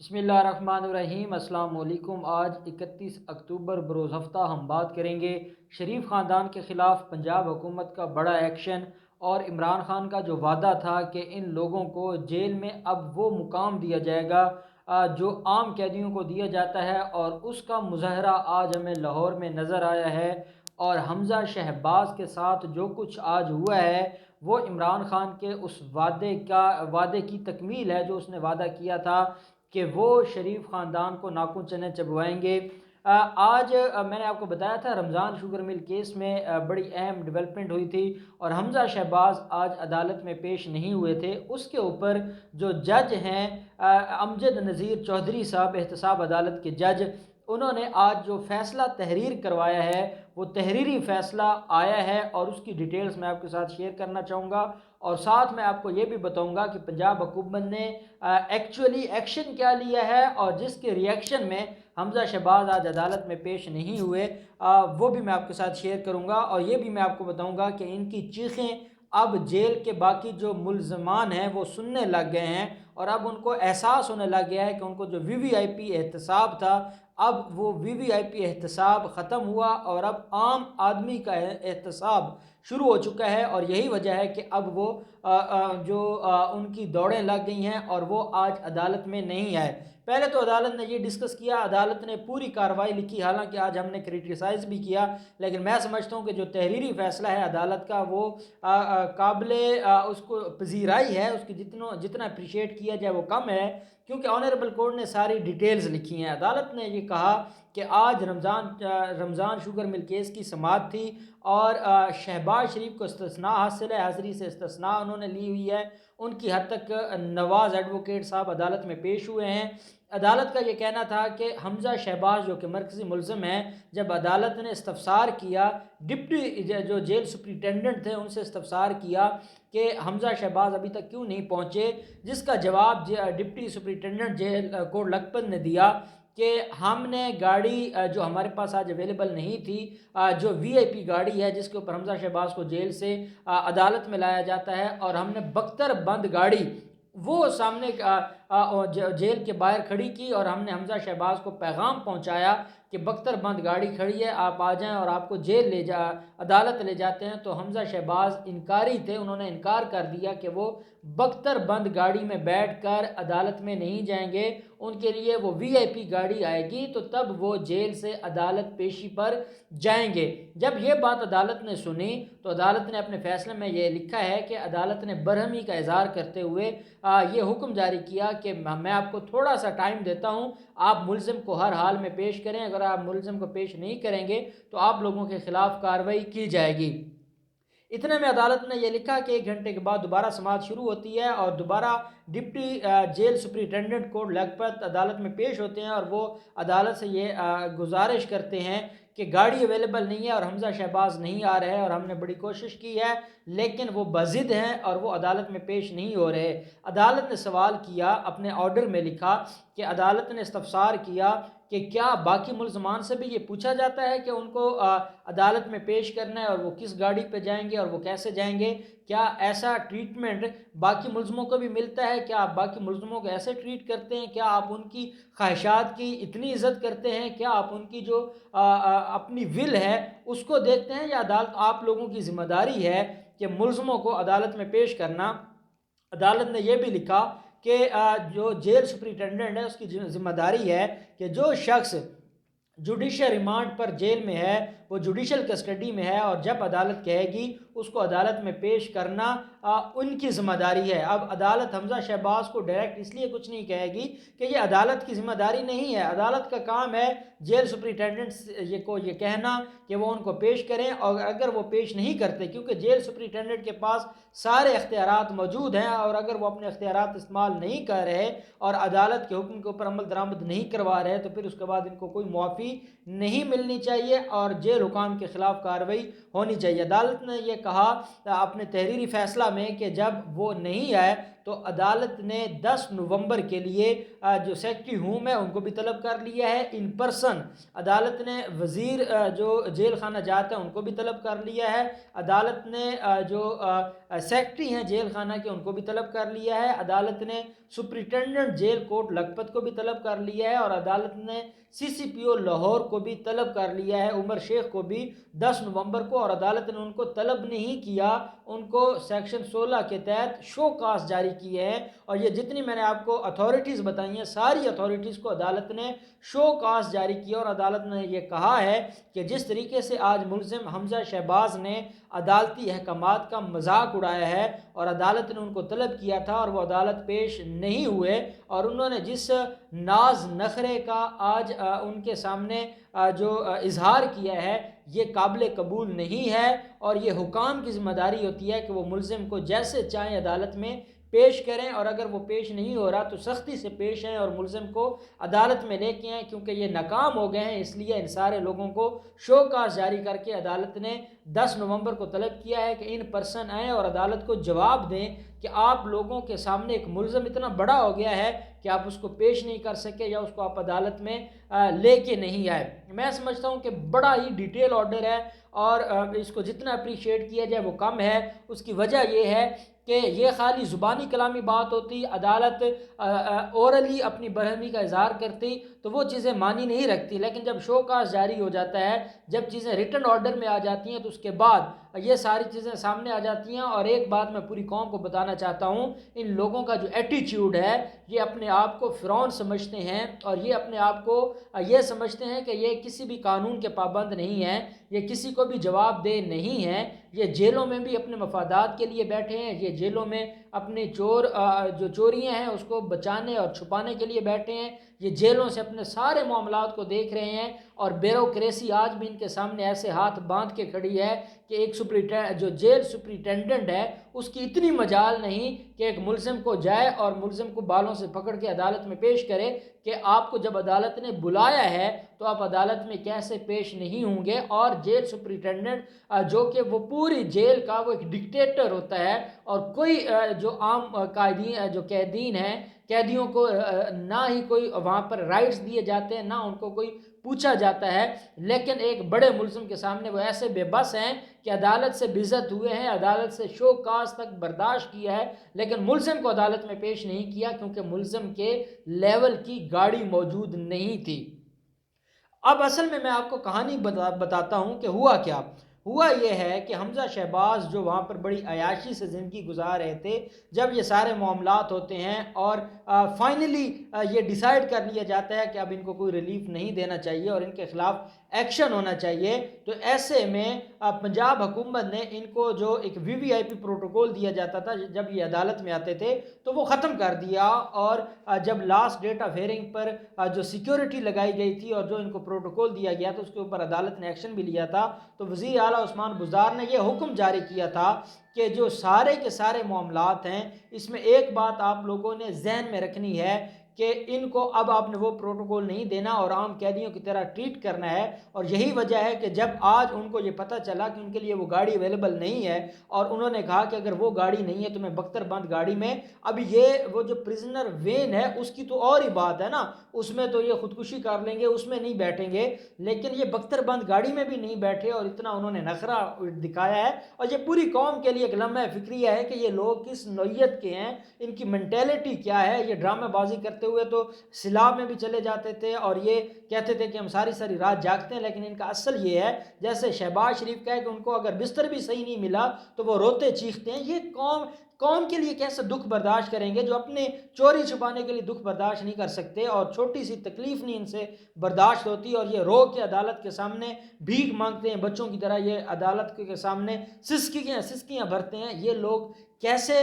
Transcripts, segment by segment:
بسم اللہ الرحمن الرحیم۔ السلام علیکم۔ آج 31 اکتوبر بروز ہفتہ ہم بات کریں گے شریف خاندان کے خلاف پنجاب حکومت کا بڑا ایکشن اور عمران خان کا جو وعدہ تھا کہ ان لوگوں کو جیل میں اب وہ مقام دیا جائے گا جو عام قیدیوں کو دیا جاتا ہے، اور اس کا مظاہرہ آج ہمیں لاہور میں نظر آیا ہے۔ اور حمزہ شہباز کے ساتھ جو کچھ آج ہوا ہے وہ عمران خان کے اس وعدے کی تکمیل ہے جو اس نے وعدہ کیا تھا کہ وہ شریف خاندان کو ناخن چنے چبوائیں گے۔ آج میں نے آپ کو بتایا تھا رمضان شوگر مل کیس میں بڑی اہم ڈیولپمنٹ ہوئی تھی اور حمزہ شہباز آج عدالت میں پیش نہیں ہوئے تھے۔ اس کے اوپر جو جج ہیں امجد نذیر چودھری صاحب، احتساب عدالت کے جج، انہوں نے آج جو فیصلہ تحریر کروایا ہے وہ تحریری فیصلہ آیا ہے، اور اس کی ڈیٹیلز میں آپ کے ساتھ شیئر کرنا چاہوں گا، اور ساتھ میں آپ کو یہ بھی بتاؤں گا کہ پنجاب حکومت نے ایکچولی ایکشن کیا لیا ہے، اور جس کے ریئیکشن میں حمزہ شہباز آج عدالت میں پیش نہیں ہوئے وہ بھی میں آپ کے ساتھ شیئر کروں گا۔ اور یہ بھی میں آپ کو بتاؤں گا کہ ان کی چیخیں اب جیل کے باقی جو ملزمان ہیں وہ سننے لگ گئے ہیں، اور اب ان کو احساس ہونے لگ گیا ہے کہ ان کو جو وی وی آئی پی احتساب تھا، اب وہ وی وی آئی پی احتساب ختم ہوا اور اب عام آدمی کا احتساب شروع ہو چکا ہے۔ اور یہی وجہ ہے کہ اب وہ ان کی دوڑیں لگ گئی ہیں اور وہ آج عدالت میں نہیں آئے۔ پہلے تو عدالت نے یہ ڈسکس کیا، عدالت نے پوری کارروائی لکھی، حالانکہ آج ہم نے کریٹیسائز بھی کیا، لیکن میں سمجھتا ہوں کہ جو تحریری فیصلہ ہے عدالت کا وہ قابل اس کو پذیرائی ہے، اس کی جتنا اپریشیٹ کیا جائے وہ کم ہے، کیونکہ آنریبل کورٹ نے ساری ڈیٹیلز لکھی ہیں۔ عدالت نے یہ کہا کہ آج رمضان شوگر مل کیس کی سماعت تھی، اور شہباز شریف کو استثناء حاصل ہے، حاضری سے استثناء انہوں نے لی ہوئی ہے۔ ان کی حد تک نواز ایڈوکیٹ صاحب عدالت میں پیش ہوئے ہیں۔ عدالت کا یہ کہنا تھا کہ حمزہ شہباز جو کہ مرکزی ملزم ہیں، جب عدالت نے استفسار کیا، ڈپٹی جو جیل سپرنٹینڈنٹ تھے ان سے استفسار کیا کہ حمزہ شہباز ابھی تک کیوں نہیں پہنچے، جس کا جواب deputy superintendent jail Kot Lakhpat نے دیا کہ ہم نے گاڑی جو ہمارے پاس آج اویلیبل نہیں تھی، جو وی آئی پی گاڑی ہے جس کے اوپر حمزہ شہباز کو جیل سے عدالت میں لایا جاتا ہے، اور ہم نے بختر بند گاڑی وہ سامنے جیل کے باہر کھڑی کی، اور ہم نے حمزہ شہباز کو پیغام پہنچایا کہ بختر بند گاڑی کھڑی ہے، آپ آ جائیں اور آپ کو عدالت لے جاتے ہیں۔ تو حمزہ شہباز انکاری تھے، انہوں نے انکار کر دیا کہ وہ بختر بند گاڑی میں بیٹھ کر عدالت میں نہیں جائیں گے، ان کے لیے وہ وی آئی پی گاڑی آئے گی تو تب وہ جیل سے عدالت پیشی پر جائیں گے۔ جب یہ بات عدالت نے سنی تو عدالت نے اپنے فیصلے میں یہ لکھا ہے کہ عدالت نے برہمی کا اظہار کرتے ہوئے یہ حکم جاری کیا کہ میں آپ کو تھوڑا سا ٹائم دیتا ہوں، آپ ملزم کو ہر حال میں پیش کریں، اگر آپ ملزم کو پیش نہیں کریں گے تو آپ لوگوں کے خلاف کارروائی کی جائے گی۔ اتنے میں عدالت نے یہ لکھا کہ 1 گھنٹے کے بعد دوبارہ سماعت شروع ہوتی ہے، اور دوبارہ deputy jail superintendent Kot Lakhpat عدالت میں پیش ہوتے ہیں، اور وہ عدالت سے یہ گزارش کرتے ہیں کہ گاڑی اویلیبل نہیں ہے اور حمزہ شہباز نہیں آ رہے، اور ہم نے بڑی کوشش کی ہے لیکن وہ بضد ہیں اور وہ عدالت میں پیش نہیں ہو رہے۔ عدالت نے سوال کیا، اپنے آرڈر میں لکھا کہ عدالت نے استفسار کیا کہ کیا باقی ملزمان سے بھی یہ پوچھا جاتا ہے کہ ان کو عدالت میں پیش کرنا ہے اور وہ کس گاڑی پہ جائیں گے اور وہ کیسے جائیں گے؟ کیا ایسا ٹریٹمنٹ باقی ملزموں کو بھی ملتا ہے؟ کیا آپ باقی ملزموں کو ایسے ٹریٹ کرتے ہیں؟ کیا آپ ان کی خواہشات کی اتنی عزت کرتے ہیں؟ کیا آپ ان کی جو اپنی ول ہے اس کو دیکھتے ہیں، یا عدالت آپ لوگوں کی ذمہ داری ہے کہ ملزموں کو عدالت میں پیش کرنا؟ عدالت نے یہ بھی لکھا کہ جو جیل سپرنٹینڈنٹ ہے اس کی ذمہ داری ہے کہ جو شخص جوڈیشل ریمانڈ پر جیل میں ہے وہ جوڈیشل کسٹڈی میں ہے، اور جب عدالت کہے گی اس کو عدالت میں پیش کرنا ان کی ذمہ داری ہے۔ اب عدالت حمزہ شہباز کو ڈائریکٹ اس لیے کچھ نہیں کہے گی کہ یہ عدالت کی ذمہ داری نہیں ہے، عدالت کا کام ہے جیل سپرنٹینڈنٹ کو یہ کہنا کہ وہ ان کو پیش کریں، اور اگر وہ پیش نہیں کرتے، کیونکہ جیل سپرنٹینڈنٹ کے پاس سارے اختیارات موجود ہیں، اور اگر وہ اپنے اختیارات استعمال نہیں کر رہے اور عدالت کے حکم کے اوپر عمل درآمد نہیں کروا رہے تو پھر اس کے بعد ان کو کوئی معافی نہیں ملنی چاہیے اور جیل حکام کے خلاف کارروائی ہونی چاہیے۔ عدالت نے یہ کہا اپنے تحریری فیصلہ میں کہ جب وہ نہیں آئے تو عدالت نے 10 نومبر کے لیے جو سیکٹری ہوم ہے ان کو بھی طلب کر لیا ہے ان پرسن. عدالت نے وزیر جو جیل خانہ جات ہیں ان کو بھی طلب کر لیا ہے. عدالت نے جو سیکٹری ہیں جیل خانہ کے ان کو بھی طلب کر لیا ہے. عدالت نے سپرنٹینڈنٹ جیل کوٹ لکھپت کو بھی طلب کر لیا ہے. اور عدالت نے سی سی پی او لاہور کو بھی طلب کر لیا ہے, عمر شیخ کو بھی 10 نومبر کو. اور عدالت نے ان کو طلب نہیں کیا, ان کو سیکشن 16 کے تحت شو کاز جاری کیے ہیں. اور یہ جتنی میں نے آپ کو اتھارٹیز بتائی ہیں ساری اتھارٹیز کو عدالت نے شو کاز جاری کیا. اور عدالت نے یہ کہا ہے کہ جس طریقے سے آج ملزم حمزہ شہباز نے عدالتی احکامات کا مذاق اڑایا ہے اور عدالت نے ان کو طلب کیا تھا اور وہ عدالت پیش نہیں ہوئے, اور انہوں نے جس ناز نخرے کا آج ان کے سامنے جو اظہار کیا ہے یہ قابل قبول نہیں ہے. اور یہ حکام کی ذمہ داری ہوتی ہے کہ وہ ملزم کو جیسے چاہیں عدالت میں پیش کریں, اور اگر وہ پیش نہیں ہو رہا تو سختی سے پیش آئیں اور ملزم کو عدالت میں لے کے آئیں. کیونکہ یہ ناکام ہو گئے ہیں, اس لیے ان سارے لوگوں کو شو کاز جاری کر کے عدالت نے 10 نومبر کو طلب کیا ہے کہ ان پرسن آئیں اور عدالت کو جواب دیں کہ آپ لوگوں کے سامنے ایک ملزم اتنا بڑا ہو گیا ہے کہ آپ اس کو پیش نہیں کر سکے یا اس کو آپ عدالت میں لے کے نہیں آئے. میں سمجھتا ہوں کہ بڑا ہی ڈیٹیل آرڈر ہے اور اس کو جتنا اپریشیٹ کیا جائے وہ کم ہے. اس کی وجہ یہ ہے کہ یہ خالی زبانی کلامی بات ہوتی, عدالت اورلی اپنی برہمی کا اظہار کرتی تو وہ چیزیں معنی نہیں رکھتی, لیکن جب شو کاز جاری ہو جاتا ہے, جب چیزیں ریٹن آرڈر میں آ جاتی ہیں تو اس کے بعد یہ ساری چیزیں سامنے آ جاتی ہیں. اور ایک بات میں پوری قوم کو بتانا چاہتا ہوں, ان لوگوں کا جو ایٹیچیوڈ ہے یہ اپنے آپ کو فرعون سمجھتے ہیں اور یہ اپنے آپ کو یہ سمجھتے ہیں کہ یہ کسی بھی قانون کے پابند نہیں ہیں, یہ کسی کو بھی جواب دہ نہیں ہیں, یہ جیلوں میں بھی اپنے مفادات کے لیے بیٹھے ہیں, یہ جیلوں میں اپنے جو چوریاں ہیں اس کو بچانے اور چھپانے کے لیے بیٹھے ہیں, یہ جیلوں سے اپنے سارے معاملات کو دیکھ رہے ہیں. اور بیوروکریسی آج بھی ان کے سامنے ایسے ہاتھ باندھ کے کھڑی ہے کہ ایک جو جیل سپرنٹینڈنٹ ہے اس کی اتنی مجال نہیں کہ ایک ملزم کو جائے اور ملزم کو بالوں سے پکڑ کے عدالت میں پیش کرے کہ آپ کو جب عدالت نے بلایا ہے تو آپ عدالت میں کیسے پیش نہیں ہوں گے. اور جیل سپرنٹینڈنٹ جو کہ وہ پوری جیل کا وہ ایک ڈکٹیٹر ہوتا ہے, اور کوئی جو عام قائدین جو قیدین ہیں قیدیوں کو نہ ہی کوئی وہاں پر رائٹس دیے جاتے ہیں, نہ ان کو کوئی پوچھا جاتا ہے, لیکن ایک بڑے ملزم کے سامنے وہ ایسے بے بس ہیں کہ عدالت سے بےعزت ہوئے ہیں, عدالت سے شو کاز تک برداشت کیا ہے لیکن ملزم کو عدالت میں پیش نہیں کیا کیونکہ ملزم کے لیول کی گاڑی موجود نہیں تھی. اب اصل میں آپ کو کہانی بتاتا ہوں کہ ہوا کیا. ہوا یہ ہے کہ حمزہ شہباز جو وہاں پر بڑی عیاشی سے زندگی گزار رہے تھے, جب یہ سارے معاملات ہوتے ہیں اور فائنلی یہ ڈیسائیڈ کر لیا جاتا ہے کہ اب ان کو کوئی ریلیف نہیں دینا چاہیے اور ان کے خلاف ایکشن ہونا چاہیے, تو ایسے میں پنجاب حکومت نے ان کو جو ایک وی وی آئی پی پروٹوکول دیا جاتا تھا جب یہ عدالت میں آتے تھے تو وہ ختم کر دیا. اور جب لاسٹ ڈیٹ آف ہیئرنگ پر جو سیکیورٹی لگائی گئی تھی اور جو ان کو پروٹوکول دیا گیا تھا اس کے اوپر عدالت نے ایکشن بھی لیا تھا, تو وزیر اعلیٰ عثمان بزدار نے یہ حکم جاری کیا تھا کہ جو سارے کے سارے معاملات ہیں اس میں ایک بات آپ لوگوں نے ذہن میں رکھنی ہے کہ ان کو اب آپ نے وہ پروٹوکول نہیں دینا اور عام قیدیوں کی طرح ٹریٹ کرنا ہے. اور یہی وجہ ہے کہ جب آج ان کو یہ پتہ چلا کہ ان کے لیے وہ گاڑی اویلیبل نہیں ہے اور انہوں نے کہا کہ اگر وہ گاڑی نہیں ہے تو میں بختر بند گاڑی میں, اب یہ وہ جو پرزنر وین ہے اس کی تو اور ہی بات ہے نا, اس میں تو یہ خودکشی کر لیں گے, اس میں نہیں بیٹھیں گے, لیکن یہ بختر بند گاڑی میں بھی نہیں بیٹھے اور اتنا انہوں نے نخرہ دکھایا ہے. اور یہ پوری قوم کے لیے ایک لمحہ فکریہ ہے کہ یہ لوگ کس نوعیت کے ہیں, ان کی مینٹیلٹی کیا ہے. یہ ڈرامہ بازی کرتے ہوئے تو سیلاب میں بھی چلے جاتے تھے اور یہ کہتے تھے کہ ہم ساری ساری رات جاگتے ہیں, لیکن ان کا اصل یہ ہے جیسے شہباز شریف کا ہے کہ ان کو اگر بستر بھی صحیح نہیں ملا تو وہ روتے چیختے ہیں. یہ قوم کے لیے کیسے دکھ برداشت کریں گے جو اپنے چوری چھپانے کے لیے دکھ برداشت نہیں کر سکتے اور چھوٹی سی تکلیف نہیں ان سے برداشت ہوتی, اور یہ رو کے عدالت کے سامنے بھیک مانگتے ہیں بچوں کی طرح, یہ عدالت کے سامنے سسکیاں بھرتے ہیں. یہ لوگ کیسے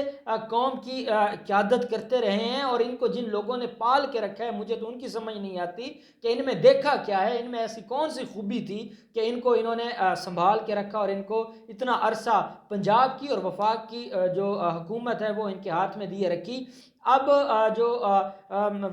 قوم کی قیادت کرتے رہے ہیں, اور ان کو جن لوگوں نے پال کے رکھا ہے مجھے تو ان کی سمجھ نہیں آتی کہ ان میں دیکھا کیا ہے, ان میں ایسی کون سی خوبی تھی کہ ان کو انہوں نے سنبھال کے رکھا اور ان کو اتنا عرصہ پنجاب کی اور وفاق کی جو حکومت ہے وہ ان کے ہاتھ میں دیے رکھی. اب جو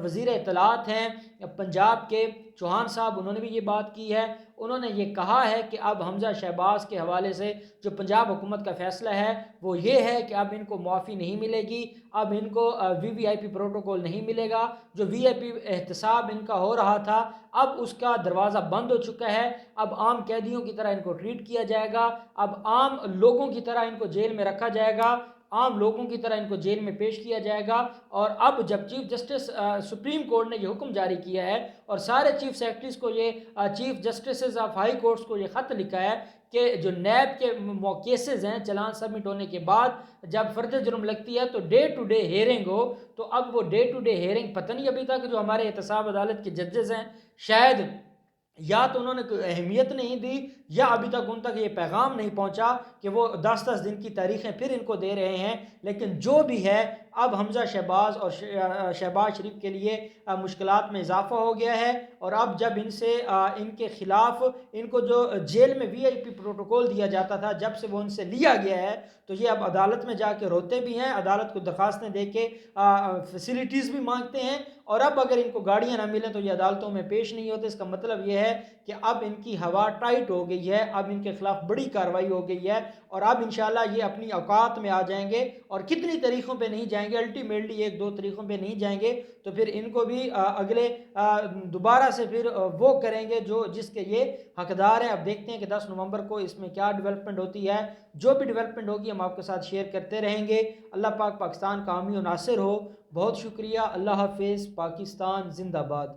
وزیر اطلاعات ہیں پنجاب کے چوہان صاحب، انہوں نے بھی یہ بات کی ہے. انہوں نے یہ کہا ہے کہ اب حمزہ شہباز کے حوالے سے جو پنجاب حکومت کا فیصلہ ہے وہ یہ ہے کہ اب ان کو معافی نہیں ملے گی، اب ان کو وی وی آئی پی پروٹوکول نہیں ملے گا. جو وی آئی پی احتساب ان کا ہو رہا تھا اب اس کا دروازہ بند ہو چکا ہے. اب عام قیدیوں کی طرح ان کو ٹریٹ کیا جائے گا، اب عام لوگوں کی طرح ان کو جیل میں رکھا جائے گا، عام لوگوں کی طرح ان کو جیل میں پیش کیا جائے گا. اور اب جب چیف جسٹس سپریم کورٹ نے یہ حکم جاری کیا ہے اور سارے چیف سیکرٹریز کو یہ chief justices of high courts کو یہ خط لکھا ہے کہ جو نیب کے کیسز ہیں چلان سبمٹ ہونے کے بعد جب فرد جرم لگتی ہے تو ڈے ٹو ڈے ہیئرنگ ہو، تو اب وہ ڈے ٹو ڈے ہیئرنگ پتہ نہیں ابھی تک جو ہمارے احتساب عدالت کے ججز ہیں شاید یا تو انہوں نے کوئی اہمیت نہیں دی یا ابھی تک ان تک یہ پیغام نہیں پہنچا کہ وہ 10 دن کی تاریخیں پھر ان کو دے رہے ہیں. لیکن جو بھی ہے اب حمزہ شہباز اور شہباز شریف کے لیے مشکلات میں اضافہ ہو گیا ہے. اور اب جب ان سے ان کے خلاف ان کو جو جیل میں وی آئی پی پروٹوکول دیا جاتا تھا جب سے وہ ان سے لیا گیا ہے تو یہ اب عدالت میں جا کے روتے بھی ہیں، عدالت کو درخواستیں دے کے فیسیلیٹیز بھی مانگتے ہیں. اور اب اگر ان کو گاڑیاں نہ ملیں تو یہ عدالتوں میں پیش نہیں ہوتے. اس کا مطلب یہ ہے کہ اب ان کی ہوا ٹائٹ ہو گئی ہے، اب ان کے خلاف بڑی کارروائی ہو گئی ہے اور اب انشاءاللہ یہ اپنی اوقات میں آ جائیں گے. اور کتنی طریقوں پہ نہیں جائیں گے، الٹیمیٹلی 1-2 طریقوں پہ نہیں جائیں گے تو پھر ان کو بھی اگلے دوبارہ سے پھر وہ کریں گے جس کے یہ حقدار ہیں. اب دیکھتے ہیں کہ 10 نومبر کو اس میں کیا ڈیولپمنٹ ہوتی ہے. جو بھی ڈیولپمنٹ ہوگی ہم آپ کے ساتھ شیئر کرتے رہیں گے. اللہ پاک پاکستان کا حامی و ناصر ہو. بہت شکریہ. اللہ حافظ. پاکستان زندہ باد.